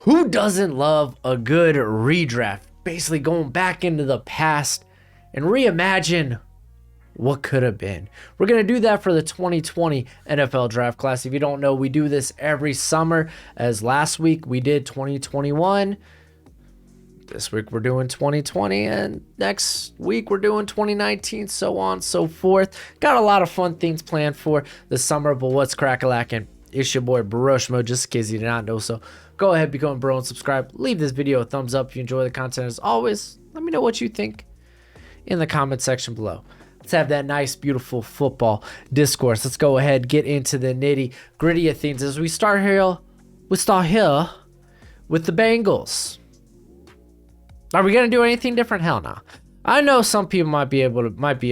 Who doesn't love a good redraft? Basically going back into the past and reimagine what could have been. We're going to do that for the 2020 NFL draft class. If you don't know, we do this every summer. As last week we did 2021. This week we're doing 2020, and next week we're doing 2019, so on and so forth. Got a lot of fun things planned for the summer, but what's crack-a-lackin'? It's your boy Broshmo, just in case you did not know. So go ahead, become a bro and subscribe. Leave this video a thumbs up if you enjoy the content. As always, let me know what you think in the comment section below. Let's have that nice, beautiful football discourse. Let's go ahead, get into the nitty-gritty of things. As we start here with the Bengals. Are we gonna do anything different? Hell no. I know some people might be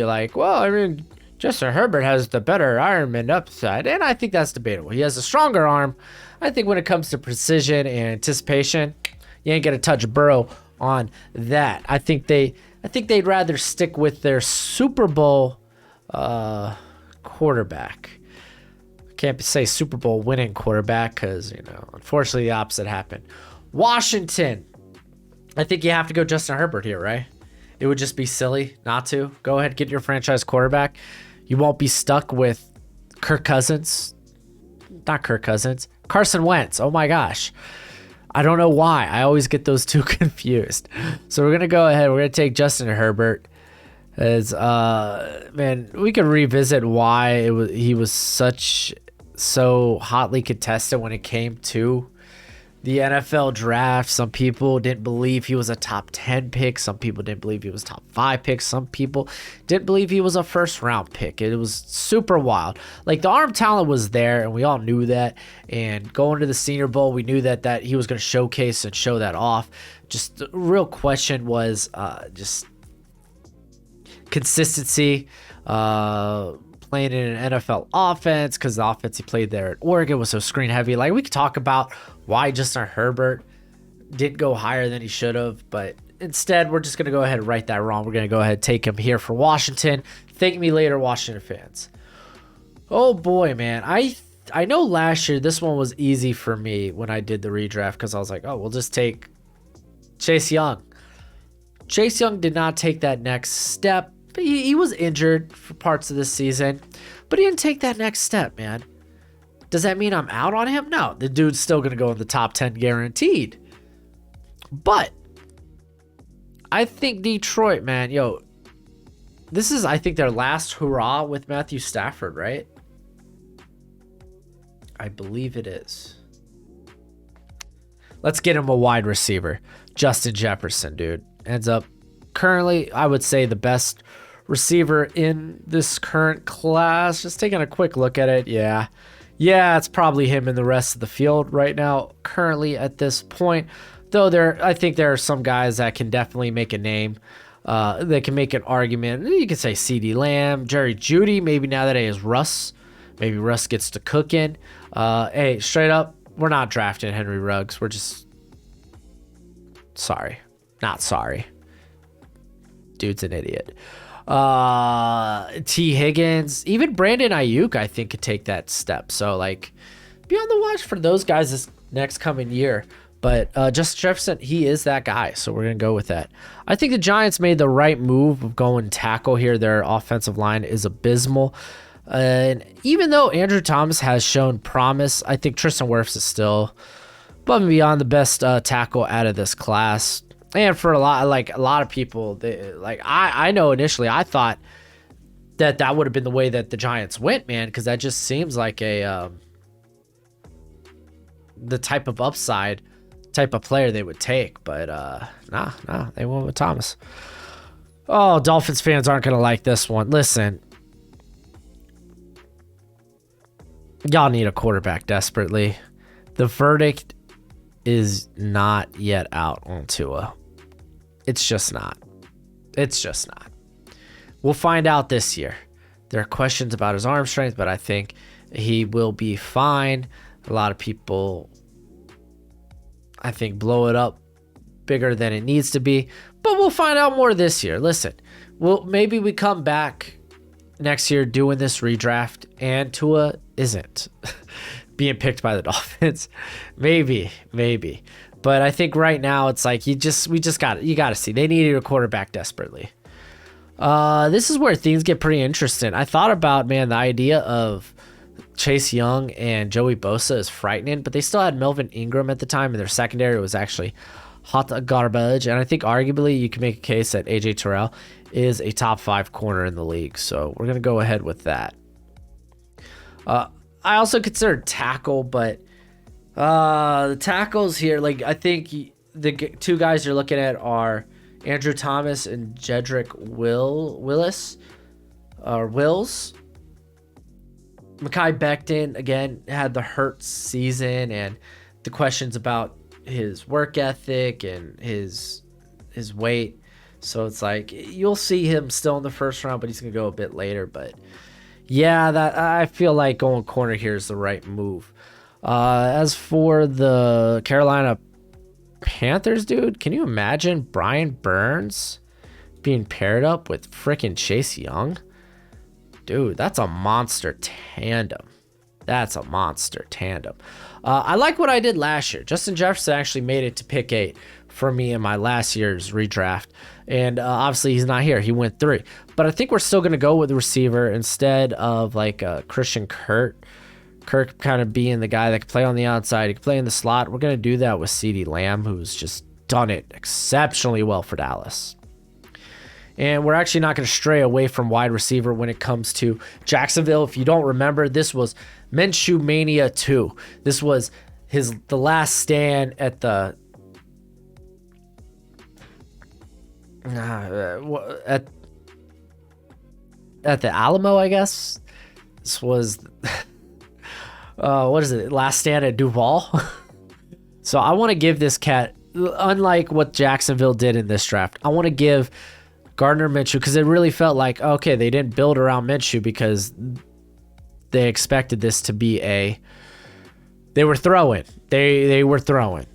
like, well, I mean, Justin Herbert has the better arm and upside, and I think that's debatable. He has a stronger arm. I think when it comes to precision and anticipation, you ain't gonna touch Burrow on that. I think they'd rather stick with their Super Bowl quarterback. Can't say Super Bowl winning quarterback because, unfortunately the opposite happened. Washington. I think you have to go Justin Herbert here, right? It would just be silly not to. Go ahead, get your franchise quarterback. You won't be stuck with Carson Wentz. Oh my gosh. I don't know why. I always get those two confused. So we're going to go ahead. We're going to take Justin Herbert. As man, we could revisit why he was so hotly contested when it came to the NFL draft. Some people didn't believe he was a top 10 pick. Some people didn't believe he was top 5 pick. Some people didn't believe he was a first round pick. It was super wild. Like, the arm talent was there, and we all knew that. And going to the Senior Bowl, we knew that he was going to showcase and show that off. Just the real question was just consistency. Playing in an NFL offense, because the offense he played there at Oregon was so screen heavy. Like, we could talk about why Justin Herbert didn't go higher than he should have, but instead we're just going to go ahead and right that wrong. We're going to go ahead and take him here for Washington. Thank me later, Washington fans. Oh boy, man. I know last year this one was easy for me when I did the redraft, because I was like, oh, we'll just take Chase Young. Chase Young did not take that next step. He was injured for parts of this season, but he didn't take that next step, man. Does that mean I'm out on him? No, the dude's still going to go in the top 10 guaranteed. But I think Detroit, man, this is, I think, their last hurrah with Matthew Stafford, right? I believe it is. Let's get him a wide receiver. Justin Jefferson, dude. Ends up currently, I would say, the best receiver in this current class. Just taking a quick look at it. Yeah, it's probably him and the rest of the field right now, currently at this point. Though I think there are some guys that can definitely make a name. They can make an argument. You can say CeeDee Lamb, Jerry Jeudy. Maybe now that he has Russ. Maybe Russ gets to cooking. Hey, straight up, we're not drafting Henry Ruggs. We're just not sorry. Dude's an idiot. T. Higgins, even Brandon Ayuk, I think, could take that step. So, like, be on the watch for those guys this next coming year. But Justin Jefferson, he is that guy. So we're going to go with that. I think the Giants made the right move of going tackle here. Their offensive line is abysmal. And even though Andrew Thomas has shown promise, I think Tristan Wirfs is still above and beyond the best tackle out of this class. And for a lot of people, I know initially I thought that would have been the way that the Giants went, man, because that just seems like the type of upside type of player they would take. But nah, they went with Thomas. Oh, Dolphins fans aren't gonna like this one. Listen, y'all need a quarterback desperately. The verdict is not yet out on Tua. It's just not. We'll find out this year. There are questions about his arm strength, but I think he will be fine. A lot of people, I think, blow it up bigger than it needs to be, but we'll find out more this year. Listen, maybe we come back next year doing this redraft and Tua isn't. being picked by the Dolphins. maybe. But I think right now it's like you got to see. They needed a quarterback desperately. This is where things get pretty interesting. I thought about, man, the idea of Chase Young and Joey Bosa is frightening, but they still had Melvin Ingram at the time, and their secondary was actually hot garbage. And I think arguably you can make a case that AJ Terrell is a top 5 corner in the league. So we're going to go ahead with that. I also consider tackle, but the tackles here, like I think the two guys you're looking at are Andrew Thomas and Jedrick Wills. Mekhi Becton, again, had the hurt season and the questions about his work ethic and his weight. So it's like you'll see him still in the first round, but he's going to go a bit later. But yeah, that I feel like going corner here is the right move. As for the Carolina Panthers, dude, can you imagine Brian Burns being paired up with freaking Chase Young? Dude, that's a monster tandem. I like what I did last year. Justin Jefferson actually made it to pick 8 for me in my last year's redraft. And obviously he's not here. He went 3. But I think we're still going to go with the receiver instead of like Christian Kirk. Kirk kind of being the guy that can play on the outside. He can play in the slot. We're going to do that with CeeDee Lamb, who's just done it exceptionally well for Dallas. And we're actually not going to stray away from wide receiver when it comes to Jacksonville. If you don't remember, this was Minshew Mania 2. This was the last stand at the at the Alamo, I guess. This was what is it? Last stand at Duval. So I want to give this cat, unlike what Jacksonville did in this draft, I want to give Gardner Minshew, because it really felt like, okay, they didn't build around Minshew because they expected this to be they were throwing. They were throwing.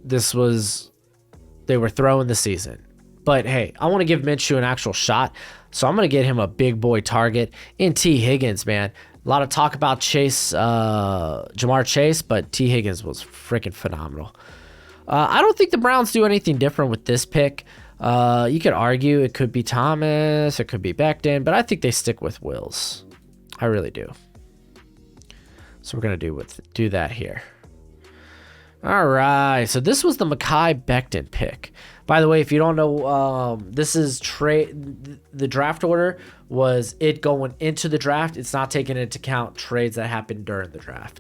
They were throwing the season. But hey, I want to give Minshew an actual shot. So I'm going to get him a big boy target in T. Higgins, man. A lot of talk about Jamar Chase, but T. Higgins was freaking phenomenal. I don't think the Browns do anything different with this pick. You could argue it could be Thomas, it could be Becton, but I think they stick with Wills. I really do. So we're going to do that here. All right, so this was the Mekhi Becton pick. By the way, if you don't know, this is the draft order was it going into the draft. It's not taking into account trades that happened during the draft.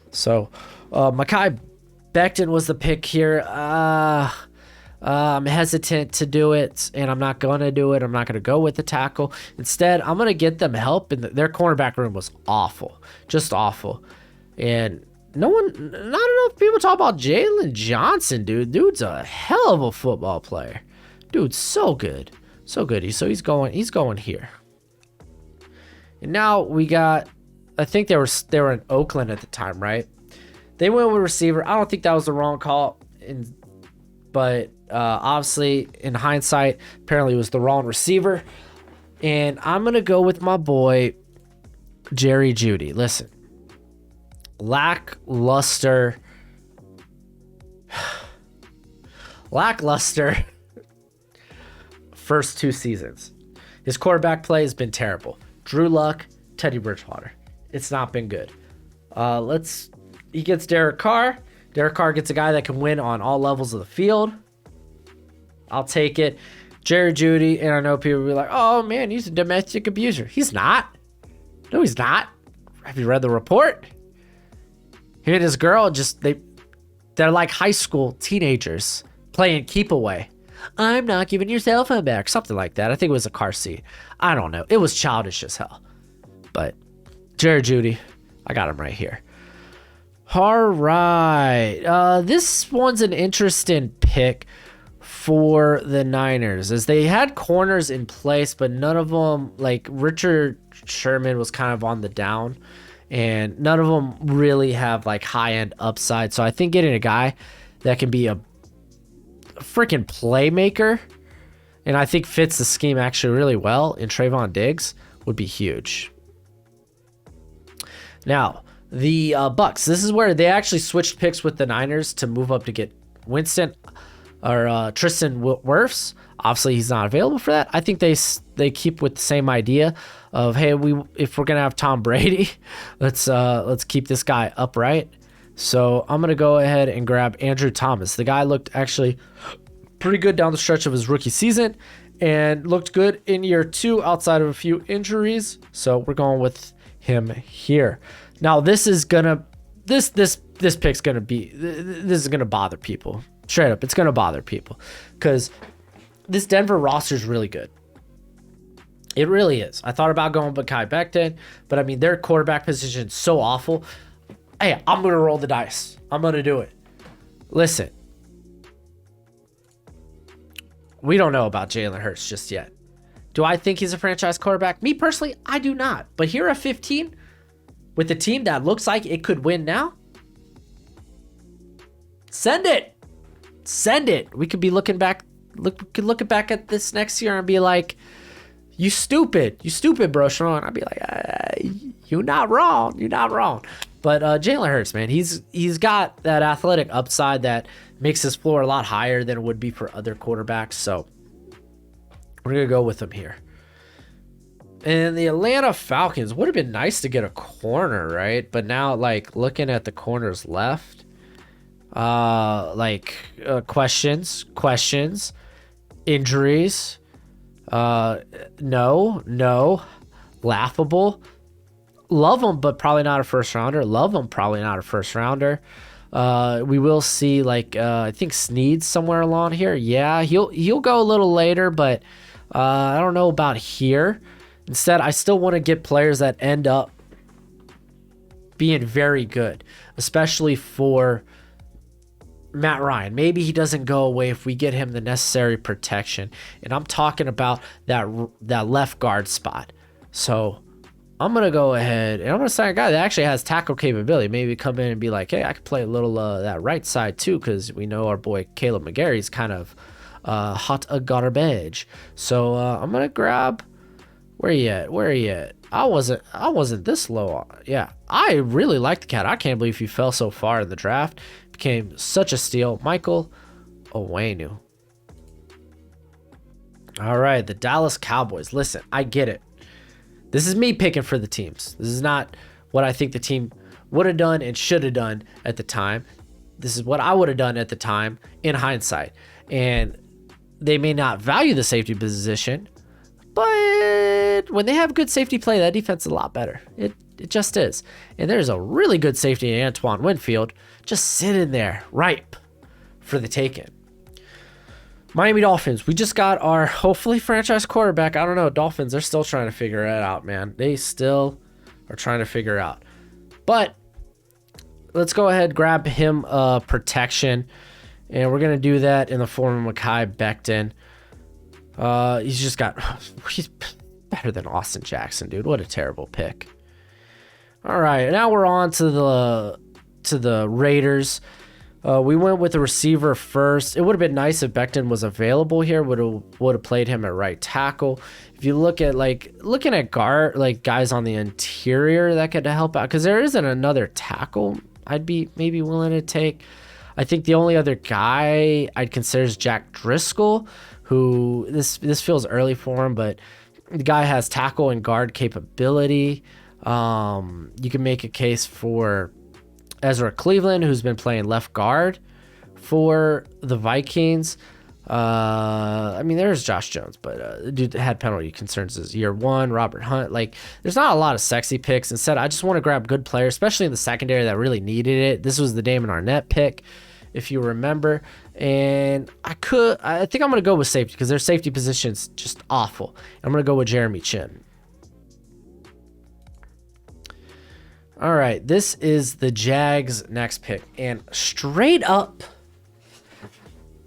So Mekhi Becton was the pick here. I'm hesitant to do it, and I'm not going to do it. I'm not going to go with the tackle. Instead, I'm going to get them help, and their cornerback room was awful, just awful. And not enough people talk about Jalen Johnson, dude. Dude's a hell of a football player. Dude's so good. So good. So he's going here. And now we got, I think they were in Oakland at the time, right? They went with receiver. I don't think that was the wrong call, but obviously in hindsight, apparently it was the wrong receiver. And I'm going to go with my boy, Jerry Jeudy. Listen, lackluster first 2 seasons. His quarterback play has been terrible. Drew Luck, Teddy Bridgewater. It's not been good. He gets Derek Carr. Derek Carr gets a guy that can win on all levels of the field. I'll take it. Jerry Jeudy, and I know people will be like, oh man, he's a domestic abuser. He's not. No, he's not. Have you read the report? Him and his girl they're like high school teenagers playing keep away. I'm not giving your cell phone back. Something like that. I think it was a car seat. I don't know. It was childish as hell. But Jerry Jeudy, I got him right here. All right. This one's an interesting pick for the Niners, as they had corners in place, but none of them, like Richard Sherman was kind of on the down, and none of them really have like high-end upside. So I think getting a guy that can be a freaking playmaker, and I think fits the scheme actually really well in Trayvon Diggs, would be huge. Now, the Bucks. This is where they actually switched picks with the Niners to move up to get Winston or Tristan Wirfs. Obviously, he's not available for that. I think they keep with the same idea of, hey, if we're gonna have Tom Brady, let's keep this guy upright. So I'm gonna go ahead and grab Andrew Thomas. The guy looked actually pretty good down the stretch of his rookie season, and looked good in year 2 outside of a few injuries. So we're going with him here. Now this is gonna this pick's gonna be this is gonna bother people. Straight up, it's gonna bother people because this Denver roster is really good. It really is. I thought about going Mekhi Becton, but I mean, their quarterback position is so awful. Hey, I'm going to roll the dice. I'm going to do it. Listen, we don't know about Jalen Hurts just yet. Do I think he's a franchise quarterback? Me personally, I do not. But here at 15, with a team that looks like it could win now, send it. Send it. We could be looking back at this next year and be like, you stupid Broshmo. And I'd be like, you're not wrong. But Jalen Hurts, man, he's got that athletic upside that makes his floor a lot higher than it would be for other quarterbacks. So we're going to go with him here. And the Atlanta Falcons, would have been nice to get a corner, right? But now, like, looking at the corners left, questions, injuries, no, laughable. Love him, but probably not a first rounder. Love him, probably not a first rounder. We will see, I think Sneed's somewhere along here. Yeah, he'll go a little later, but I don't know about here. Instead, I still want to get players that end up being very good, especially for Matt Ryan. Maybe he doesn't go away if we get him the necessary protection. And I'm talking about that left guard spot. So I'm going to go ahead and I'm going to sign a guy that actually has tackle capability. Maybe come in and be like, hey, I could play a little that right side too, because we know our boy Caleb McGarry's kind of hot a garbage. So I'm going to grab, where you at? I wasn't this low. Yeah, I really like the cat. I can't believe he fell so far in the draft. Became such a steal. Michael Onwenu. All right, the Dallas Cowboys. Listen, I get it. This is me picking for the teams. This is not what I think the team would have done and should have done at the time. This is what I would have done at the time in hindsight. And they may not value the safety position, but when they have good safety play, that defense is a lot better. It just is. And there's a really good safety in Antoine Winfield just sitting there ripe for the taking. Miami Dolphins, we just got our hopefully franchise quarterback. I don't know. Dolphins, they're still trying to figure it out, man. They still are trying to figure it out. But let's go ahead, grab him protection. And we're going to do that in the form of Mekhi Becton. He's better than Austin Jackson, dude. What a terrible pick. All right, now we're on to the Raiders. We went with the receiver first. It would have been nice if Becton was available here. Would have played him at right tackle. If you look at looking at guard, like guys on the interior that could help out, because there isn't another tackle I'd be maybe willing to take. I think the only other guy I'd consider is Jack Driscoll, who this feels early for him, but the guy has tackle and guard capability. You can make a case for Ezra Cleveland, who's been playing left guard for the Vikings. There's Josh Jones, but dude had penalty concerns this year 1. Robert Hunt, there's not a lot of sexy picks. Instead, I just want to grab good players, especially in the secondary that really needed it. This was the Damon Arnett pick, if you remember. And I think I'm going to go with safety because their safety position's just awful. I'm going to go with Jeremy Chin. All right, this is the Jags' next pick. And straight up,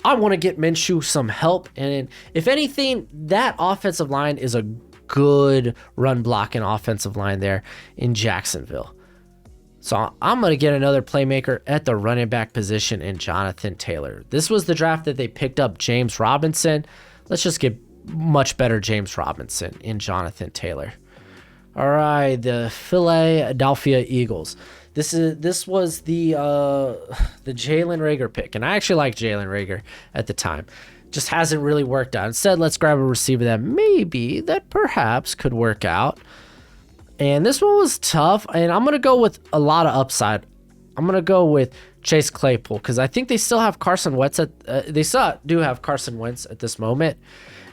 I want to get Minshew some help. And if anything, that offensive line is a good run blocking offensive line there in Jacksonville. So I'm going to get another playmaker at the running back position in Jonathan Taylor. This was the draft that they picked up James Robinson. Let's just get much better James Robinson in Jonathan Taylor. All right, the Philadelphia Eagles. This was the Jalen Reagor pick, and I actually like Jalen Reagor at the time. Just hasn't really worked out. Instead, let's grab a receiver that perhaps could work out. And this one was tough, and I'm gonna go with a lot of upside. I'm gonna go with Chase Claypool because I think they still have Carson Wentz they still do have Carson Wentz at this moment.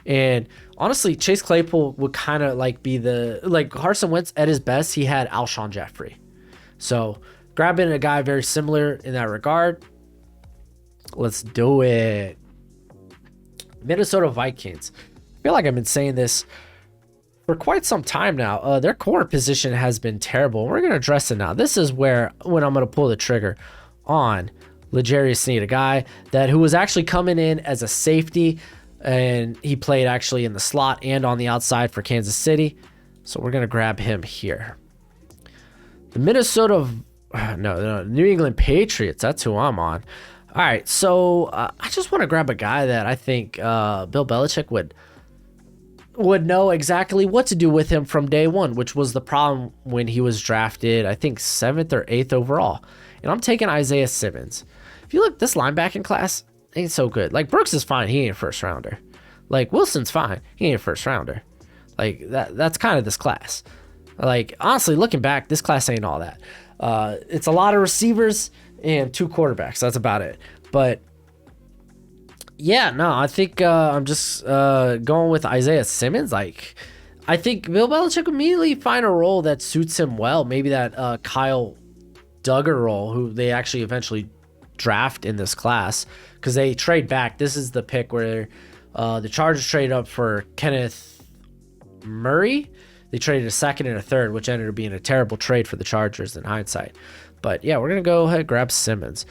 And honestly, Chase Claypool would kind of like be Carson Wentz at his best. He had Alshon Jeffrey. So grabbing a guy very similar in that regard. Let's do it. Minnesota Vikings. I feel like I've been saying this for quite some time now. Their corner position has been terrible. We're going to address it now. This is when I'm going to pull the trigger on L'Jarius Sneed, a guy who was actually coming in as a safety, and he played actually in the slot and on the outside for Kansas City. So we're going to grab him here. The New England Patriots. That's who I'm on. All right, so I just want to grab a guy that I think Bill Belichick would know exactly what to do with him from day one, which was the problem when he was drafted, I think 7th or 8th overall. And I'm taking Isaiah Simmons. If you look, this linebacking class ain't so good. Like, Brooks is fine. He ain't a first rounder. Like, Wilson's fine. He ain't a first rounder. Like, that's kind of this class. Like, honestly, looking back, this class ain't all that. It's a lot of receivers and 2 quarterbacks. That's about it. But yeah, no, I think I'm just going with Isaiah Simmons. Like, I think Bill Belichick immediately find a role that suits him well. Maybe that Kyle Duggar role, who they actually eventually draft in this class because they trade back. This is the pick where the Chargers trade up for Kenneth Murray. They traded a second and a third, which ended up being a terrible trade for the Chargers in hindsight. But yeah, we're going to go ahead and grab Simmons.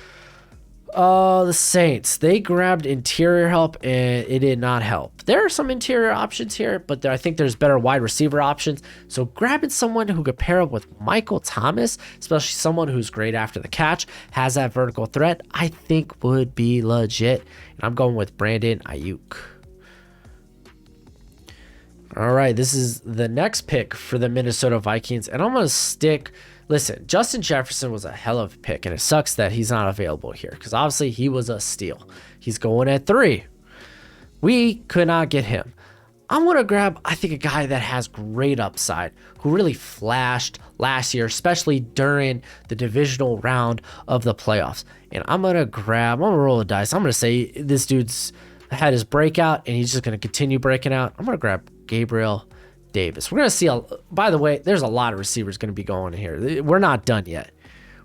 The Saints, they grabbed interior help and it did not help. There are some interior options here, but I think there's better wide receiver options. So grabbing someone who could pair up with Michael Thomas, especially someone who's great after the catch, has that vertical threat, I think would be legit. And I'm going with Brandon Ayuk. All right, this is the next pick for the Minnesota Vikings, and I'm going to stick. Listen, Justin Jefferson was a hell of a pick, and it sucks that he's not available here because obviously he was a steal. He's going at 3. We could not get him. I'm going to grab, I think, a guy that has great upside, who really flashed last year, especially during the divisional round of the playoffs. And I'm going to roll the dice. I'm going to say this dude's had his breakout, and he's just going to continue breaking out. I'm going to grab Gabriel Davis. We're going to see, by the way, there's a lot of receivers going to be going in here. We're not done yet.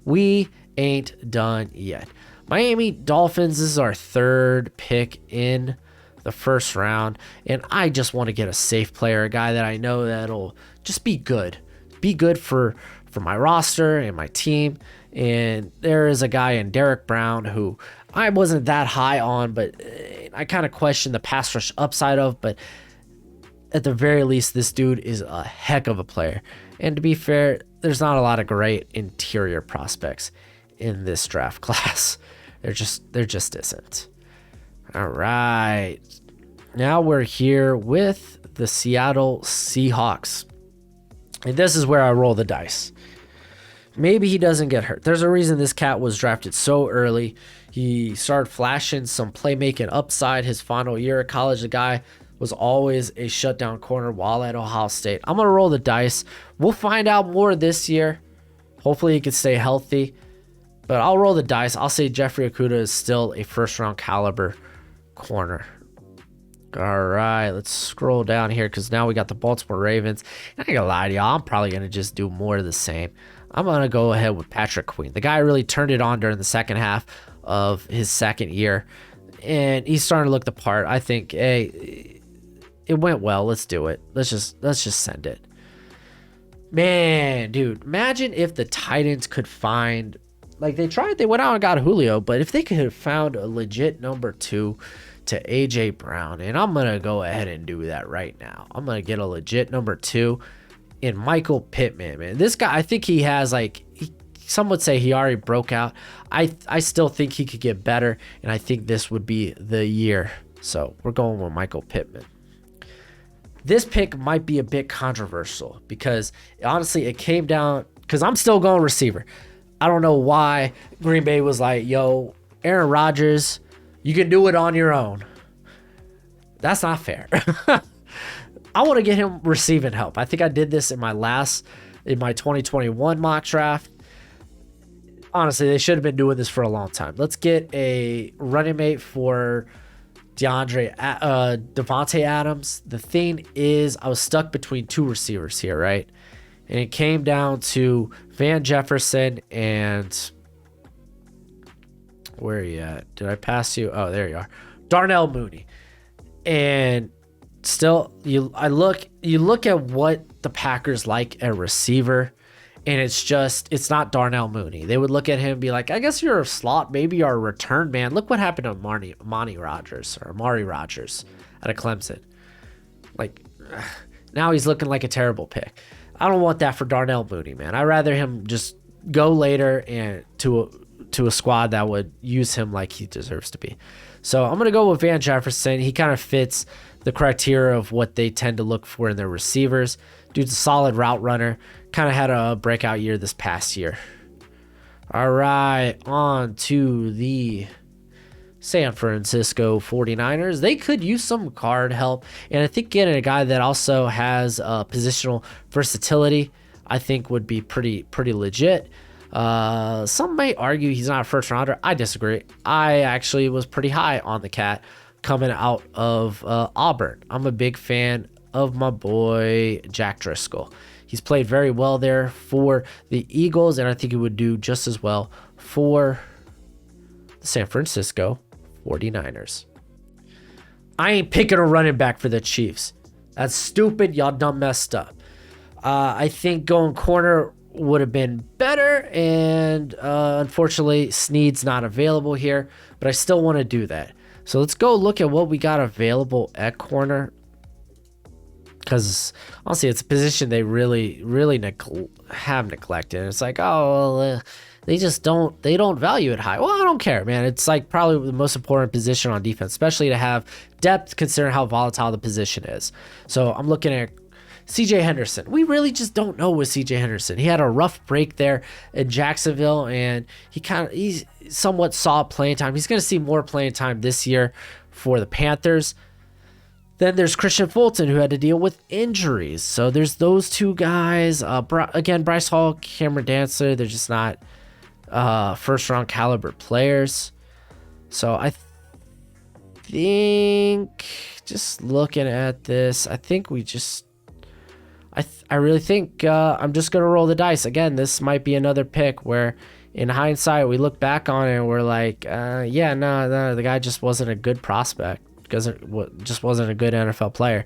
We ain't done yet. Miami Dolphins, this is our 3rd pick in the first round, and I just want to get a safe player, a guy that I know that'll just be good. Be good for my roster and my team. And there is a guy in Derek Brown who I wasn't that high on, but I kind of question the pass rush upside of, but at the very least, this dude is a heck of a player. And to be fair, there's not a lot of great interior prospects in this draft class. There just isn't. All right. Now we're here with the Seattle Seahawks. And this is where I roll the dice. Maybe he doesn't get hurt. There's a reason this cat was drafted so early. He started flashing some playmaking upside his final year at college. The guy was always a shutdown corner while at Ohio State. I'm going to roll the dice. We'll find out more this year. Hopefully he can stay healthy. But I'll roll the dice. I'll say Jeffrey Okudah is still a first-round caliber corner. All right, let's scroll down here because now we got the Baltimore Ravens. I ain't gonna lie to y'all, I'm probably gonna just do more of the same. I'm gonna go ahead with Patrick Queen. The guy really turned it on during the second half of his second year, and he's starting to look the part. I think, hey, it went well. Let's do it. Let's just send it. Man, dude, imagine if the Titans could find, like they went out and got Julio, but if they could have found a legit number 2 to AJ Brown, and I'm gonna go ahead and do that right now. I'm gonna get a legit number 2 in Michael Pittman, man. This guy, I think he has some would say he already broke out. I still think he could get better, and I think this would be the year. So we're going with Michael Pittman. This pick might be a bit controversial because honestly, it came down because I'm still going receiver. I don't know why Green Bay was like, yo, Aaron Rodgers, you can do it on your own. That's not fair. I want to get him receiving help. I think I did this in my 2021 mock draft. Honestly, they should have been doing this for a long time. Let's get a running mate for Devontae Adams. The thing is, I was stuck between two receivers here, right? And it came down to Van Jefferson and where are you at? Did I pass you? Oh, there you are. Darnell Mooney. And still, you look at what the Packers like at receiver, and it's not Darnell Mooney. They would look at him and be like, I guess you're a slot, maybe you're a return man. Look what happened to Amari Rodgers out of Clemson. Like, now he's looking like a terrible pick. I don't want that for Darnell Mooney, man. I'd rather him just go later and to a squad that would use him like he deserves to be. So I'm going to go with Van Jefferson. He kind of fits the criteria of what they tend to look for in their receivers. Dude's a solid route runner. Kind of had a breakout year this past year. All right, on to the San Francisco 49ers. They could use some guard help, and I think getting a guy that also has positional versatility, I think would be pretty legit. Some may argue he's not a first rounder. I disagree. I actually was pretty high on the cat coming out of Auburn. I'm a big fan of my boy Jack Driscoll. He's played very well there for the Eagles, and I think he would do just as well for the San Francisco 49ers. I ain't picking a running back for the Chiefs. That's stupid. Y'all done messed up. I think going corner would have been better, and unfortunately Snead's not available here, but I still want to do that. So let's go look at what we got available at corner, because honestly it's a position they really have neglected. It's like, oh well, they don't value it high. Well, I don't care, man. It's like probably the most important position on defense, especially to have depth considering how volatile the position is. So I'm looking at CJ Henderson. We really just don't know with CJ Henderson. He had a rough break there in Jacksonville, and he's somewhat saw playing time. He's going to see more playing time this year for the Panthers. Then there's Christian Fulton, who had to deal with injuries. So there's those two guys. Again, Bryce Hall, Cameron Dantzler, they're just not first-round caliber players. So I think, just looking at this, I think we just... I really think I'm just going to roll the dice. Again, this might be another pick where, in hindsight, we look back on it and we're like, yeah, no, the guy just wasn't a good prospect. Just wasn't a good NFL player.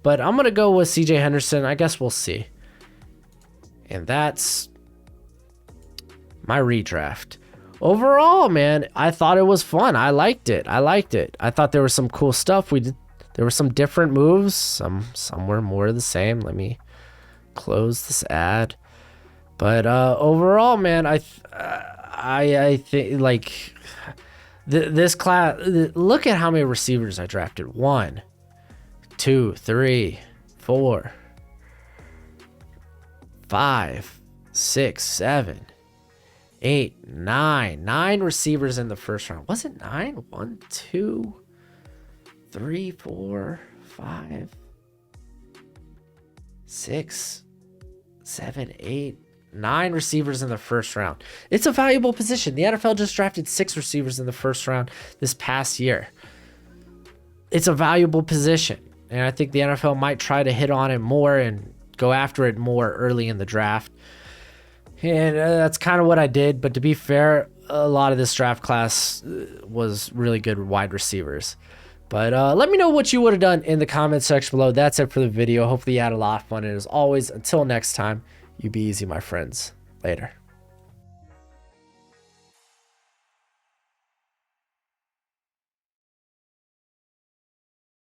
But I'm going to go with CJ Henderson. I guess we'll see. And that's my redraft. Overall, man, I thought it was fun. I liked it. I thought there was some cool stuff. There were some different moves. Some were more of the same. Let me close this ad. But overall, man, I think like this class. Look at how many receivers I drafted. 1, 2, 3, 4, 5, 6, 7, 8, 9. 9 receivers in the first round. Was it 9? 1, 2, 3, 4, 5, 6, 7, 8, 9 receivers in the first round. It's a valuable position. The NFL just drafted 6 receivers in the first round this past year. It's a valuable position, and I think the NFL might try to hit on it more and go after it more early in the draft. And that's kind of what I did. But to be fair, a lot of this draft class was really good wide receivers. But let me know what you would have done in the comment section below. That's it for the video. Hopefully you had a lot of fun. And as always, until next time, you be easy, my friends. Later.